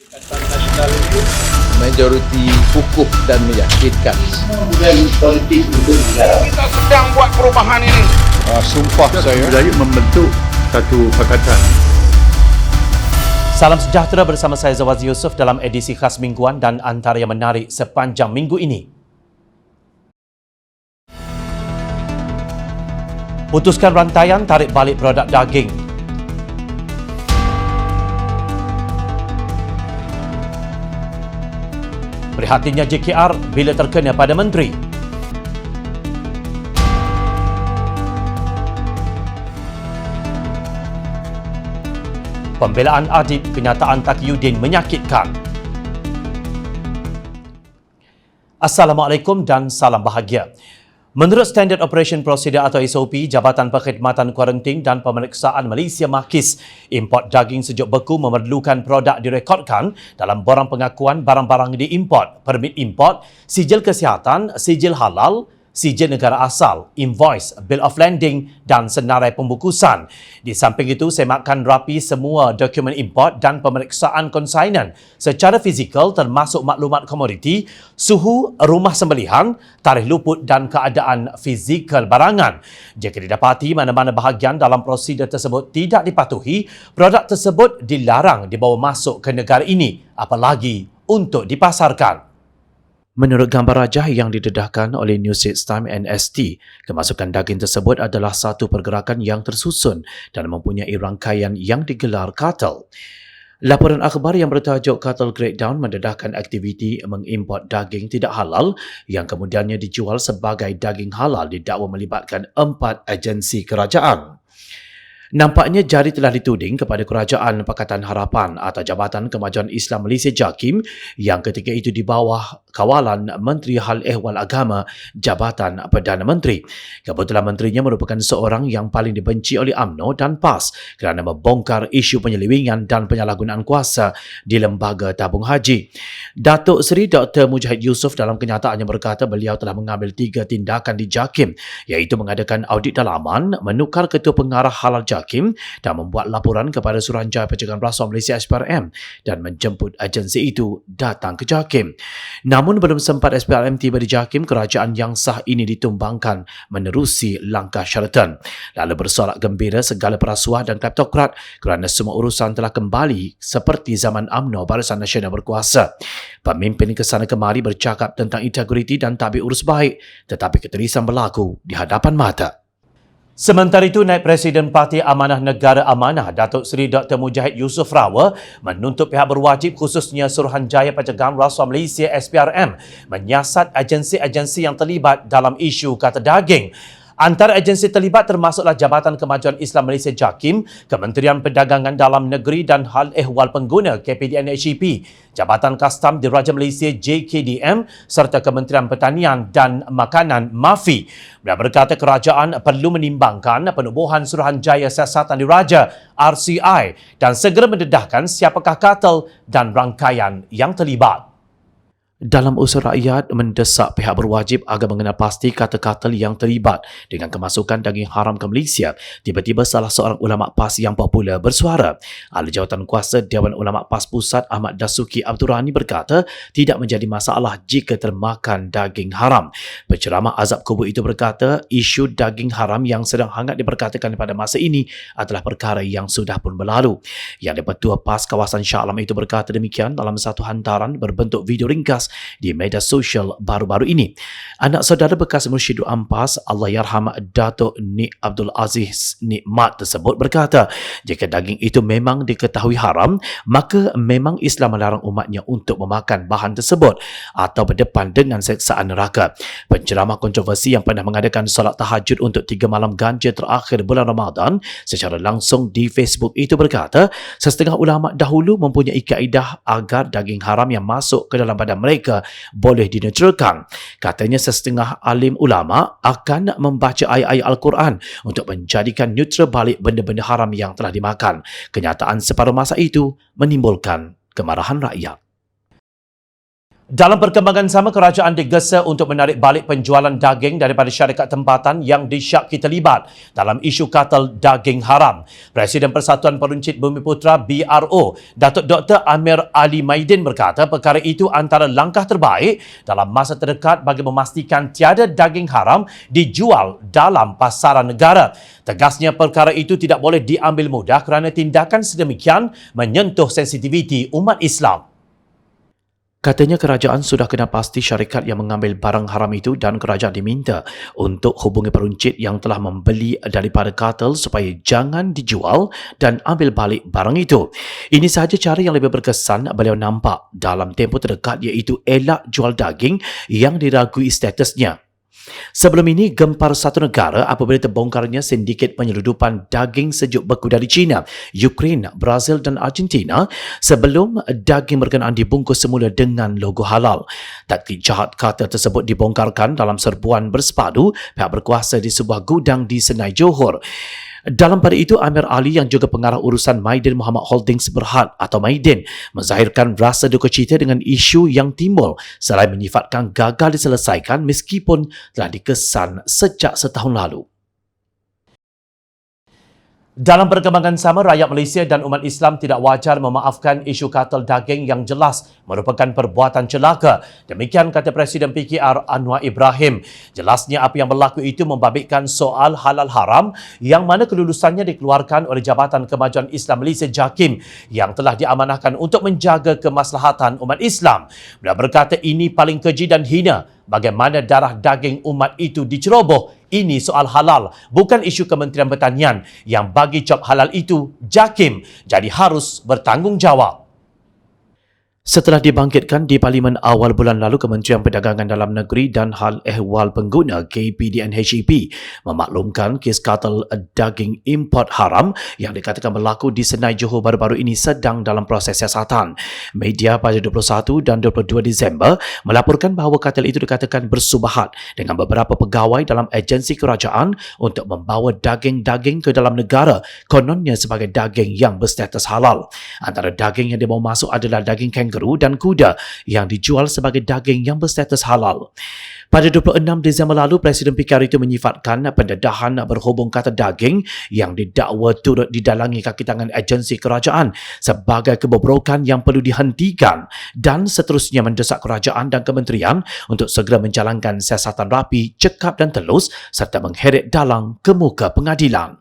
Pakatan Nasional itu majoriti kukuh dan meyakinkan. Bukan politik untuk negara. Kita sedang buat perubahan ini. Sumpah saya membentuk satu pakatan. Salam sejahtera bersama saya Zawazi Yusof dalam edisi khas mingguan dan antara yang menarik sepanjang minggu ini. Putuskan rantaian tarik balik produk daging. Prihatinnya JKR bila terkena pada menteri. Pembelaan Adib, kenyataan Taqiyuddin menyakitkan. Assalamualaikum dan salam bahagia. Menurut Standard Operation Procedure atau SOP, Jabatan Perkhidmatan Kuarantin dan Pemeriksaan Malaysia MAKIS, import daging sejuk beku memerlukan produk direkodkan dalam borang pengakuan barang-barang diimport, permit import, sijil kesihatan, sijil halal, sijil negara asal, invoice, bill of landing dan senarai pembukusan. Di samping itu, semakkan rapi semua dokumen import dan pemeriksaan konsainan secara fizikal termasuk maklumat komoditi, suhu, rumah sembelihan, tarikh luput dan keadaan fizikal barangan. Jika didapati mana-mana bahagian dalam prosedur tersebut tidak dipatuhi, produk tersebut dilarang dibawa masuk ke negara ini, apalagi untuk dipasarkan. Menurut gambar rajah yang didedahkan oleh New Straits Times NST, kemasukan daging tersebut adalah satu pergerakan yang tersusun dan mempunyai rangkaian yang digelar kartel. Laporan akhbar yang bertajuk Cartel Crackdown mendedahkan aktiviti mengimport daging tidak halal yang kemudiannya dijual sebagai daging halal didakwa melibatkan 4 agensi kerajaan. Nampaknya jari telah dituding kepada Kerajaan Pakatan Harapan atau Jabatan Kemajuan Islam Malaysia JAKIM yang ketika itu di bawah kawalan Menteri Hal Ehwal Agama Jabatan Perdana Menteri. Kebetulan menterinya merupakan seorang yang paling dibenci oleh UMNO dan PAS kerana membongkar isu penyelewengan dan penyalahgunaan kuasa di Lembaga Tabung Haji. Datuk Seri Dr. Mujahid Yusof dalam kenyataannya berkata beliau telah mengambil 3 tindakan di JAKIM, iaitu mengadakan audit dalaman, menukar Ketua Pengarah Halal JAKIM dan membuat laporan kepada Suruhanjaya Pencegahan Rasuah Malaysia SPRM dan menjemput agensi itu datang ke JAKIM. Namun belum sempat SPRM tiba di JAKIM, kerajaan yang sah ini ditumbangkan menerusi langkah Sheraton. Lalu bersorak gembira segala perasuah dan kleptokrat kerana semua urusan telah kembali seperti zaman UMNO Barisan Nasional berkuasa. Pemimpin kesana kemari bercakap tentang integriti dan tabik urus baik, tetapi keterisan berlaku di hadapan mata. Sementara itu, Naib Presiden Parti Amanah Negara Amanah, Datuk Seri Dr. Mujahid Yusof Rawa menuntut pihak berwajib khususnya Suruhanjaya Pencegahan Rasuah Malaysia SPRM menyiasat agensi-agensi yang terlibat dalam isu kata daging. Antara agensi terlibat termasuklah Jabatan Kemajuan Islam Malaysia JAKIM, Kementerian Perdagangan Dalam Negeri dan Hal Ehwal Pengguna KPDN-HEP, Jabatan Kastam Diraja Malaysia JKDM serta Kementerian Pertanian dan Makanan MAFI. Beliau berkata kerajaan perlu menimbangkan penubuhan Suruhanjaya Siasatan Diraja RCI dan segera mendedahkan siapakah kartel dan rangkaian yang terlibat. Dalam usul rakyat mendesak pihak berwajib agar mengenal pasti kata-kata yang terlibat dengan kemasukan daging haram ke Malaysia, tiba-tiba salah seorang ulama PAS yang popular bersuara. Ahli Jawatan Kuasa Dewan Ulama PAS Pusat Ahmad Dasuki Abdul Rahani berkata tidak menjadi masalah jika termakan daging haram. Penceramah Azab Kubur itu berkata isu daging haram yang sedang hangat diperkatakan pada masa ini adalah perkara yang sudah pun berlalu. Yang Ketua PAS kawasan Shah Alam itu berkata demikian dalam satu hantaran berbentuk video ringkas di media sosial baru-baru ini. Anak saudara bekas Mursyidul Ampas, Allahyarham Datuk Nik Abdul Aziz Nikmat tersebut berkata, jika daging itu memang diketahui haram, maka memang Islam melarang umatnya untuk memakan bahan tersebut atau berdepan dengan seksaan neraka. Penceramah kontroversi yang pernah mengadakan solat tahajud untuk 3 malam ganja terakhir bulan Ramadan secara langsung di Facebook itu berkata, setengah ulama dahulu mempunyai kaedah agar daging haram yang masuk ke dalam badan mereka boleh dinetralkan. Katanya setengah alim ulama akan membaca ayat-ayat Al-Quran untuk menjadikan neutral balik benda-benda haram yang telah dimakan. Kenyataan separuh masa itu menimbulkan kemarahan rakyat. Dalam perkembangan sama, kerajaan digesa untuk menarik balik penjualan daging daripada syarikat tempatan yang disyaki terlibat dalam isu kartel daging haram. Presiden Persatuan Peruncit Bumiputera BRO, Datuk Dr. Amir Ali Maidin berkata perkara itu antara langkah terbaik dalam masa terdekat bagi memastikan tiada daging haram dijual dalam pasaran negara. Tegasnya perkara itu tidak boleh diambil mudah kerana tindakan sedemikian menyentuh sensitiviti umat Islam. Katanya kerajaan sudah kenal pasti syarikat yang mengambil barang haram itu dan kerajaan diminta untuk hubungi peruncit yang telah membeli daripada kartel supaya jangan dijual dan ambil balik barang itu. Ini sahaja cara yang lebih berkesan beliau nampak dalam tempoh terdekat, iaitu elak jual daging yang diragui statusnya. Sebelum ini, gempar satu negara apabila terbongkarnya sindiket penyeludupan daging sejuk beku dari China, Ukraine, Brazil dan Argentina sebelum daging berkenaan dibungkus semula dengan logo halal. Taktik jahat kartel tersebut dibongkarkan dalam serbuan bersepadu pihak berkuasa di sebuah gudang di Senai, Johor. Dalam pada itu, Amir Ali yang juga pengarah urusan Maidin Muhammad Holdings Berhad atau Maidin menzahirkan rasa duka cita dengan isu yang timbul selain menyifatkan gagal diselesaikan meskipun telah dikesan sejak setahun lalu. Dalam perkembangan sama, rakyat Malaysia dan umat Islam tidak wajar memaafkan isu kartel daging yang jelas merupakan perbuatan celaka. Demikian kata Presiden PKR Anwar Ibrahim. Jelasnya apa yang berlaku itu membabitkan soal halal haram yang mana kelulusannya dikeluarkan oleh Jabatan Kemajuan Islam Malaysia JAKIM yang telah diamanahkan untuk menjaga kemaslahatan umat Islam. Beliau berkata ini paling keji dan hina. Bagaimana darah daging umat itu diceroboh. Ini soal halal, bukan isu Kementerian Pertanian yang bagi job halal itu JAKIM, jadi harus bertanggungjawab. Setelah dibangkitkan di Parlimen awal bulan lalu, Kementerian Perdagangan Dalam Negeri dan Hal Ehwal Pengguna KPDNHEP memaklumkan kes kartel daging import haram yang dikatakan berlaku di Senai, Johor baru-baru ini sedang dalam proses siasatan. Media pada 21 dan 22 Disember melaporkan bahawa kartel itu dikatakan bersubahat dengan beberapa pegawai dalam agensi kerajaan untuk membawa daging-daging ke dalam negara, kononnya sebagai daging yang berstatus halal. Antara daging yang dibawa masuk adalah daging kangaroo dan kuda yang dijual sebagai daging yang berstatus halal. Pada 26 Disember lalu, Presiden PKR itu menyifatkan pendedahan berhubung kata daging yang didakwa turut didalangi kaki tangan agensi kerajaan sebagai kebobrokan yang perlu dihentikan dan seterusnya mendesak kerajaan dan kementerian untuk segera menjalankan siasatan rapi, cekap dan telus serta mengheret dalang ke muka pengadilan.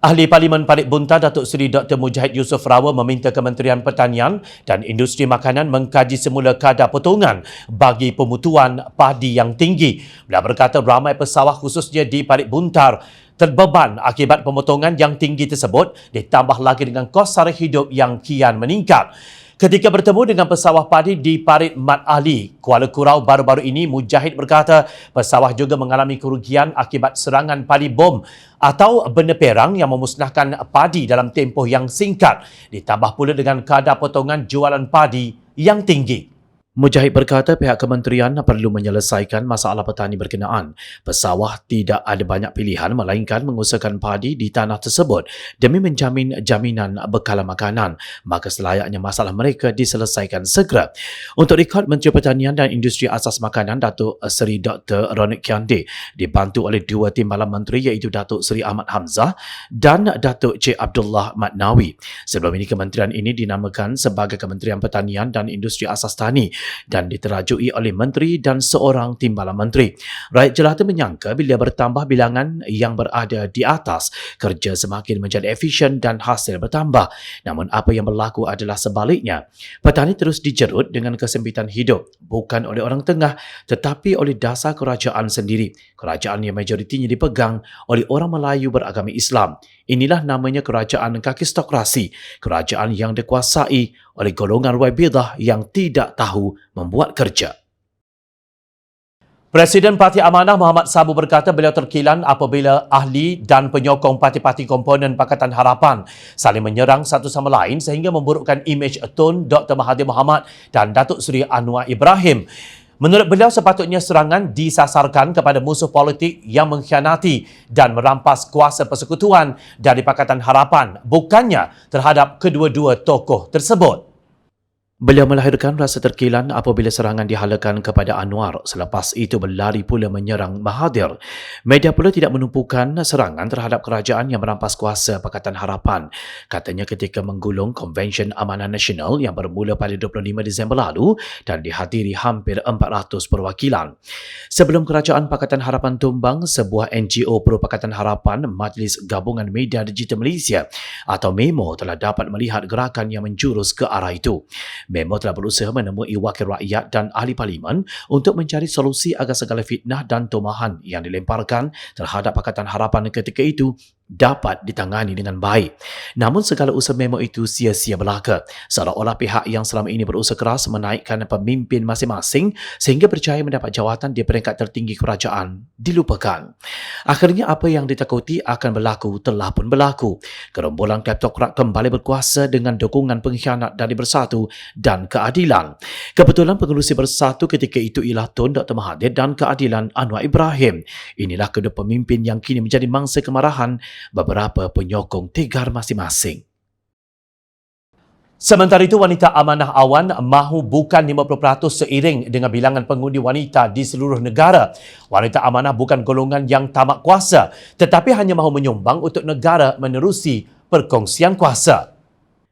Ahli Parlimen Parit Buntar Datuk Seri Dr. Mujahid Yusof Rawa meminta Kementerian Pertanian dan Industri Makanan mengkaji semula kadar potongan bagi pemutuan padi yang tinggi. Beliau berkata ramai pesawah khususnya di Parit Buntar terbeban akibat pemotongan yang tinggi tersebut, ditambah lagi dengan kos sara hidup yang kian meningkat. Ketika bertemu dengan pesawah padi di Parit Mat Ali, Kuala Kurau baru-baru ini, Mujahid berkata pesawah juga mengalami kerugian akibat serangan padi bom atau benda perang yang memusnahkan padi dalam tempoh yang singkat, ditambah pula dengan kadar potongan jualan padi yang tinggi. Mujahid berkata pihak kementerian perlu menyelesaikan masalah petani berkenaan. Pesawah tidak ada banyak pilihan melainkan mengusahakan padi di tanah tersebut demi menjamin jaminan bekalan makanan. Maka selayaknya masalah mereka diselesaikan segera. Untuk rekod, Menteri Pertanian dan Industri Asas Makanan Datuk Seri Dr. Ronick Kiande dibantu oleh dua timbalan menteri iaitu Datuk Seri Ahmad Hamzah dan Datuk Cik Abdullah Matnawi. Sebelum ini, kementerian ini dinamakan sebagai Kementerian Pertanian dan Industri Asas Tani dan diterajui oleh menteri dan seorang timbalan menteri. Rakyat jelata menyangka bila bertambah bilangan yang berada di atas, kerja semakin menjadi efisien dan hasil bertambah. Namun apa yang berlaku adalah sebaliknya. Petani terus dijerut dengan kesempitan hidup, bukan oleh orang tengah tetapi oleh dasar kerajaan sendiri. Kerajaan yang majoritinya dipegang oleh orang Melayu beragama Islam. Inilah namanya kerajaan kakistokrasi, kerajaan yang dikuasai oleh golongan Wabidah yang tidak tahu membuat kerja. Presiden Parti Amanah Muhammad Sabu berkata beliau terkilan apabila ahli dan penyokong parti-parti komponen Pakatan Harapan saling menyerang satu sama lain sehingga memburukkan imej Tun Dr. Mahathir Mohamad dan Datuk Seri Anwar Ibrahim. Menurut beliau, sepatutnya serangan disasarkan kepada musuh politik yang mengkhianati dan merampas kuasa persekutuan dari Pakatan Harapan, bukannya terhadap kedua-dua tokoh tersebut. Beliau melahirkan rasa terkilan apabila serangan dihalakan kepada Anwar, selepas itu berlari pula menyerang Mahathir. Media pula tidak menumpukan serangan terhadap kerajaan yang merampas kuasa Pakatan Harapan. Katanya ketika menggulung Konvensyen Amanah Nasional yang bermula pada 25 Disember lalu dan dihadiri hampir 400 perwakilan. Sebelum kerajaan Pakatan Harapan tumbang, sebuah NGO Pro Pakatan Harapan, Majlis Gabungan Media Digital Malaysia atau MEMO telah dapat melihat gerakan yang menjurus ke arah itu. MEMO telah berusaha menemui wakil rakyat dan ahli parlimen untuk mencari solusi agar segala fitnah dan tumahan yang dilemparkan terhadap Pakatan Harapan ketika itu dapat ditangani dengan baik. Namun segala usaha MEMO itu sia-sia belaka, seolah-olah pihak yang selama ini berusaha keras menaikkan pemimpin masing-masing sehingga berjaya mendapat jawatan di peringkat tertinggi kerajaan dilupakan. Akhirnya apa yang ditakuti akan berlaku telah pun berlaku. Gerombolan kleptokrat kembali berkuasa dengan dukungan pengkhianat dari Bersatu dan Keadilan. Kebetulan pengerusi Bersatu ketika itu ialah Tun Dr. Mahathir dan Keadilan Anwar Ibrahim. Inilah kedua pemimpin yang kini menjadi mangsa kemarahan beberapa penyokong tegar masing-masing. Sementara itu, wanita amanah awan mahu bukan 50% seiring dengan bilangan pengundi wanita di seluruh negara. Wanita amanah bukan golongan yang tamak kuasa, tetapi hanya mahu menyumbang untuk negara menerusi perkongsian kuasa.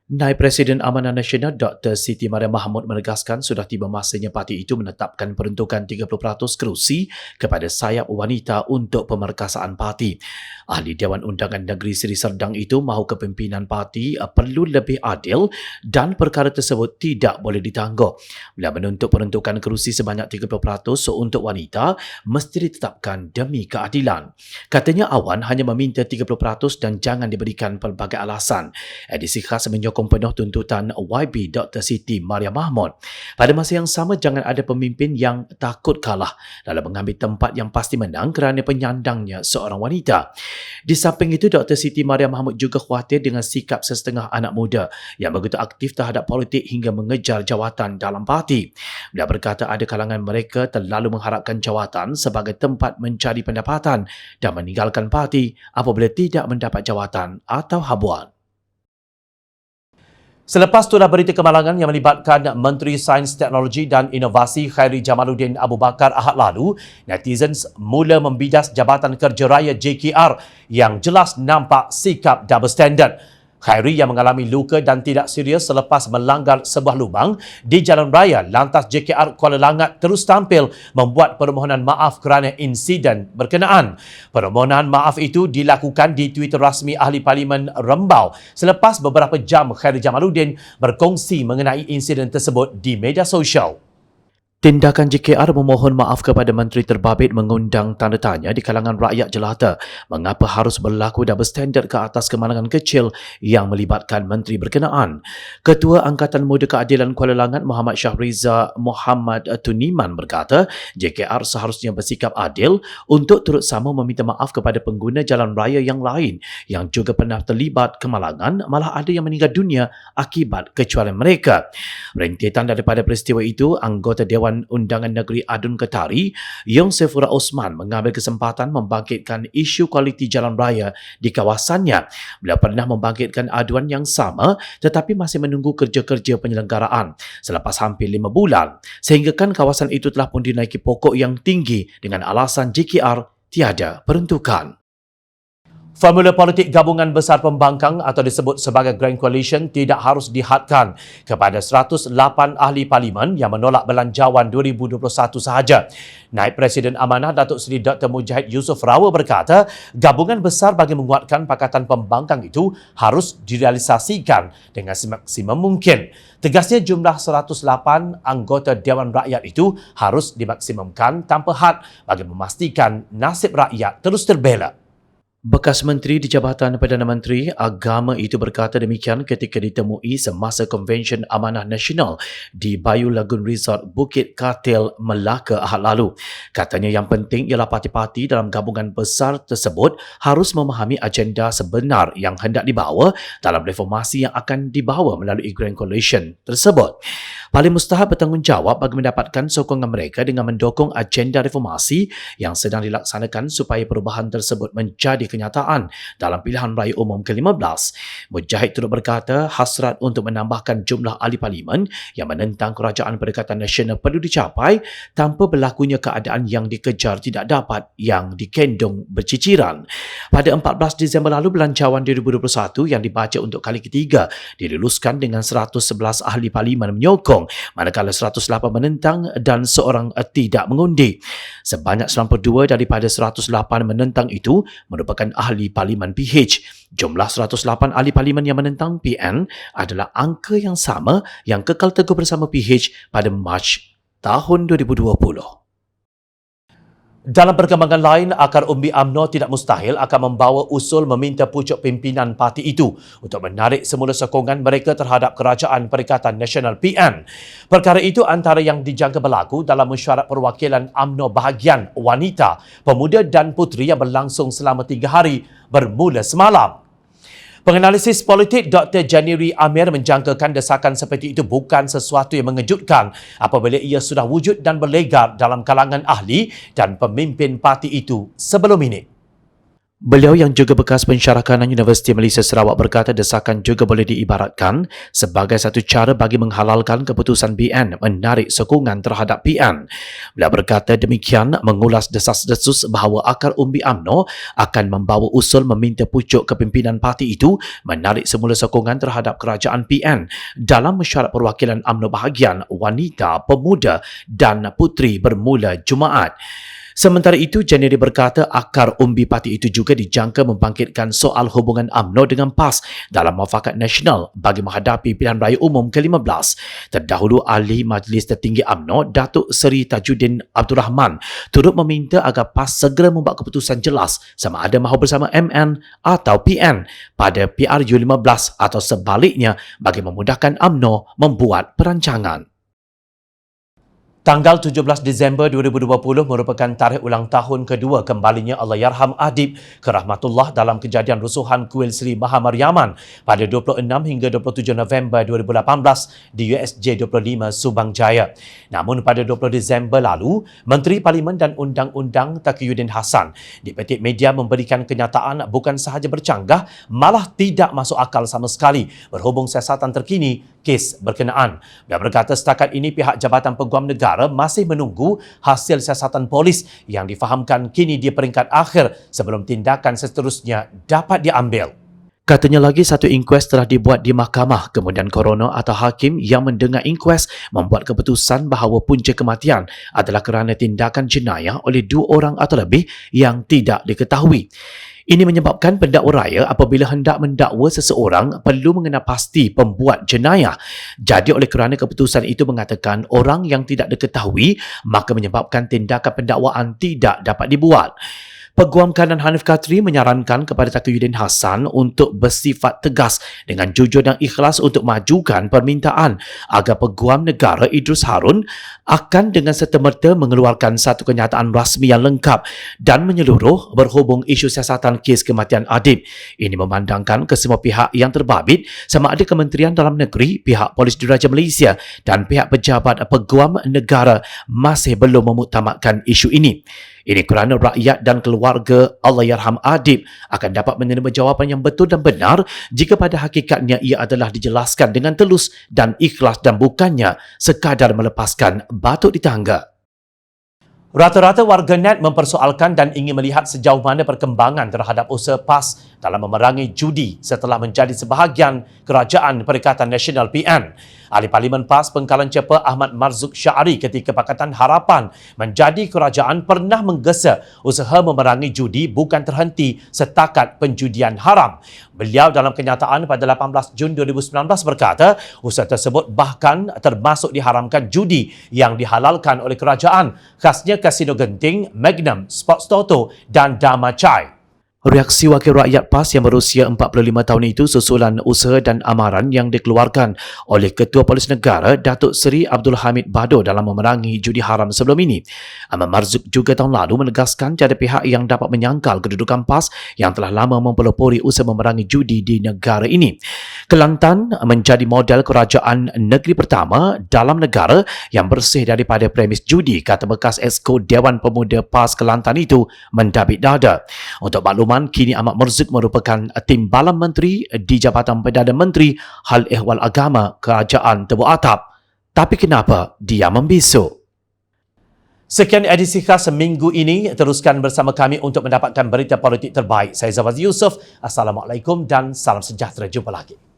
Naib Presiden Amanah Nasional Dr. Siti Mariam Mahmud menegaskan sudah tiba masanya parti itu menetapkan peruntukan 30% kerusi kepada sayap wanita untuk pemerkasaan parti. Ahli Dewan Undangan Negeri Seri Serdang itu mahu kepimpinan parti perlu lebih adil dan perkara tersebut tidak boleh ditangguh. Beliau menuntut peruntukan kerusi sebanyak 30% untuk wanita mesti ditetapkan demi keadilan. Katanya Awan hanya meminta 30% dan jangan diberikan pelbagai alasan. Edisi khas menyokong penuh tuntutan YB Dr. Siti Mariam Mahmud. Pada masa yang sama, jangan ada pemimpin yang takut kalah dalam mengambil tempat yang pasti menang kerana penyandangnya seorang wanita. Di samping itu, Dr. Siti Mariam Mahmud juga khawatir dengan sikap sesetengah anak muda yang begitu aktif terhadap politik hingga mengejar jawatan dalam parti. Dia berkata ada kalangan mereka terlalu mengharapkan jawatan sebagai tempat mencari pendapatan dan meninggalkan parti apabila tidak mendapat jawatan atau habuan. Selepas itulah berita kemalangan yang melibatkan Menteri Sains, Teknologi dan Inovasi Khairi Jamaluddin Abu Bakar Ahad lalu, netizens mula membidas Jabatan Kerja Raya JKR yang jelas nampak sikap double standard. Khairi yang mengalami luka dan tidak serius selepas melanggar sebuah lubang di jalan raya lantas JKR Kuala Langat terus tampil membuat permohonan maaf kerana insiden berkenaan. Permohonan maaf itu dilakukan di Twitter rasmi Ahli Parlimen Rembau selepas beberapa jam Khairi Jamaluddin berkongsi mengenai insiden tersebut di media sosial. Tindakan JKR memohon maaf kepada Menteri terbabit mengundang tanda tanya di kalangan rakyat jelata mengapa harus berlaku double standard ke atas kemalangan kecil yang melibatkan menteri berkenaan. Ketua Angkatan Muda Keadilan Kuala Langat Muhammad Syahriza Muhammad Tuniman berkata JKR seharusnya bersikap adil untuk turut sama meminta maaf kepada pengguna jalan raya yang lain yang juga pernah terlibat kemalangan, malah ada yang meninggal dunia akibat kecualian mereka. Rentetan daripada peristiwa itu, anggota Dewan Undangan Negeri Adun Ketari, Yong Sefura Osman mengambil kesempatan membangkitkan isu kualiti jalan raya di kawasannya. Beliau pernah membangkitkan aduan yang sama tetapi masih menunggu kerja-kerja penyelenggaraan selepas hampir 5 bulan. Sehinggakan kawasan itu telah pun dinaiki pokok yang tinggi dengan alasan JKR tiada peruntukan. Formula politik gabungan besar pembangkang atau disebut sebagai Grand Coalition tidak harus dihadkan kepada 108 ahli parlimen yang menolak belanjawan 2021 sahaja. Naib Presiden Amanah Datuk Seri Dr. Mujahid Yusof Rawa berkata, gabungan besar bagi menguatkan Pakatan Pembangkang itu harus direalisasikan dengan semaksimum mungkin. Tegasnya jumlah 108 anggota Dewan Rakyat itu harus dimaksimumkan tanpa had bagi memastikan nasib rakyat terus terbela. Bekas Menteri di Jabatan Perdana Menteri Agama itu berkata demikian ketika ditemui semasa Konvensyen Amanah Nasional di Bayu Lagoon Resort Bukit Katil, Melaka Ahad lalu. Katanya yang penting ialah parti-parti dalam gabungan besar tersebut harus memahami agenda sebenar yang hendak dibawa dalam reformasi yang akan dibawa melalui Grand Coalition tersebut. Paling Mustahak bertanggungjawab bagi mendapatkan sokongan mereka dengan mendukung agenda reformasi yang sedang dilaksanakan supaya perubahan tersebut menjadi kenyataan dalam pilihan raya umum ke-15. Mujahid turut berkata hasrat untuk menambahkan jumlah ahli parlimen yang menentang kerajaan Perikatan Nasional perlu dicapai tanpa berlakunya keadaan yang dikejar tidak dapat yang dikendung berciciran. Pada 14 Disember lalu, Belanjawan 2021 yang dibaca untuk kali ketiga diluluskan dengan 111 ahli parlimen menyokong, manakala 108 menentang dan seorang tidak mengundi. Sebanyak 92 daripada 108 menentang itu merupakan ahli parlimen PH. Jumlah 108 ahli parlimen yang menentang PN adalah angka yang sama yang kekal teguh bersama PH pada Mac tahun 2020. Dalam perkembangan lain, akar umbi UMNO tidak mustahil akan membawa usul meminta pucuk pimpinan parti itu untuk menarik semula sokongan mereka terhadap Kerajaan Perikatan Nasional PN. Perkara itu antara yang dijangka berlaku dalam mesyuarat perwakilan UMNO bahagian wanita, pemuda dan puteri yang berlangsung selama 3 hari bermula semalam. Penganalisis politik Dr. Janiri Amir menjangkakan desakan seperti itu bukan sesuatu yang mengejutkan apabila ia sudah wujud dan berlegar dalam kalangan ahli dan pemimpin parti itu sebelum ini. Beliau yang juga bekas pensyarakanan Universiti Malaysia Sarawak berkata desakan juga boleh diibaratkan sebagai satu cara bagi menghalalkan keputusan BN menarik sokongan terhadap PN. Beliau berkata demikian mengulas desas-desus bahawa akar umbi UMNO akan membawa usul meminta pucuk kepimpinan parti itu menarik semula sokongan terhadap kerajaan PN dalam mesyuarat perwakilan UMNO bahagian wanita, pemuda dan puteri bermula Jumaat. Sementara itu, Janiri berkata akar umbi parti itu juga dijangka membangkitkan soal hubungan UMNO dengan PAS dalam muafakat nasional bagi menghadapi pilihan raya umum ke-15. Terdahulu, Ahli Majlis Tertinggi UMNO, Datuk Seri Tajuddin Abdul Rahman, turut meminta agar PAS segera membuat keputusan jelas sama ada mahu bersama MN atau PN pada PRU15 atau sebaliknya bagi memudahkan UMNO membuat perancangan. Tanggal 17 Disember 2020 merupakan tarikh ulang tahun kedua kembalinya Allahyarham Adib ke rahmatullah dalam kejadian rusuhan Kuil Seri Mahamaryaman pada 26 hingga 27 November 2018 di USJ 25 Subang Jaya. Namun pada 20 Disember lalu, Menteri Parlimen dan Undang-Undang Taqiyuddin Hassan dipetik media memberikan kenyataan bukan sahaja bercanggah, malah tidak masuk akal sama sekali berhubung siasatan terkini kes berkenaan. Dia berkata setakat ini pihak Jabatan Peguam Negara masih menunggu hasil siasatan polis yang difahamkan kini di peringkat akhir sebelum tindakan seterusnya dapat diambil. Katanya lagi satu inkues telah dibuat di mahkamah, kemudian koroner atau hakim yang mendengar inkues membuat keputusan bahawa punca kematian adalah kerana tindakan jenayah oleh 2 orang atau lebih yang tidak diketahui. Ini menyebabkan pendakwa raya apabila hendak mendakwa seseorang perlu mengenal pasti pembuat jenayah. Jadi oleh kerana keputusan itu mengatakan orang yang tidak diketahui, maka menyebabkan tindakan pendakwaan tidak dapat dibuat. Peguam kanan Hanif Khatri menyarankan kepada Taqiyuddin Hassan untuk bersifat tegas dengan jujur dan ikhlas untuk majukan permintaan agar Peguam Negara Idrus Harun akan dengan serta-merta mengeluarkan satu kenyataan rasmi yang lengkap dan menyeluruh berhubung isu siasatan kes kematian Adib. Ini memandangkan kesemua pihak yang terbabit sama ada Kementerian Dalam Negeri, pihak Polis Diraja Malaysia dan pihak pejabat Peguam Negara masih belum memuktamadkan isu ini. Ini kerana rakyat dan keluarga Allahyarham Adib akan dapat menerima jawapan yang betul dan benar jika pada hakikatnya ia adalah dijelaskan dengan telus dan ikhlas dan bukannya sekadar melepaskan batuk di tangga. Rata-rata warganet mempersoalkan dan ingin melihat sejauh mana perkembangan terhadap usaha PAS dalam memerangi judi setelah menjadi sebahagian Kerajaan Perikatan Nasional PN. Ahli Parlimen PAS Pengkalan Cepa Ahmad Marzuq Syari ketika Pakatan Harapan menjadi kerajaan pernah menggesa usaha memerangi judi bukan terhenti setakat penjudian haram. Beliau dalam kenyataan pada 18 Jun 2019 berkata usaha tersebut bahkan termasuk diharamkan judi yang dihalalkan oleh kerajaan, khasnya Kasino Genting, Magnum, Sports Toto dan Dharma Chai. Reaksi wakil rakyat PAS yang berusia 45 tahun itu susulan usaha dan amaran yang dikeluarkan oleh Ketua Polis Negara Datuk Seri Abdul Hamid Bado dalam memerangi judi haram sebelum ini. Ahmad Marzuq juga tahun lalu menegaskan tiada pihak yang dapat menyangkal kedudukan PAS yang telah lama mempelopori usaha memerangi judi di negara ini. Kelantan menjadi model kerajaan negeri pertama dalam negara yang bersih daripada premis judi, kata bekas Exco Dewan Pemuda PAS Kelantan itu mendabik dada. Untuk makluman, kini Ahmad Murzuq merupakan timbalan menteri di Jabatan Perdana Menteri Hal Ehwal Agama Kerajaan Tebu Atap. Tapi kenapa dia membisu? Sekian edisi khas minggu ini. Teruskan bersama kami untuk mendapatkan berita politik terbaik. Saya Zawaz Yusof. Assalamualaikum dan salam sejahtera. Jumpa lagi.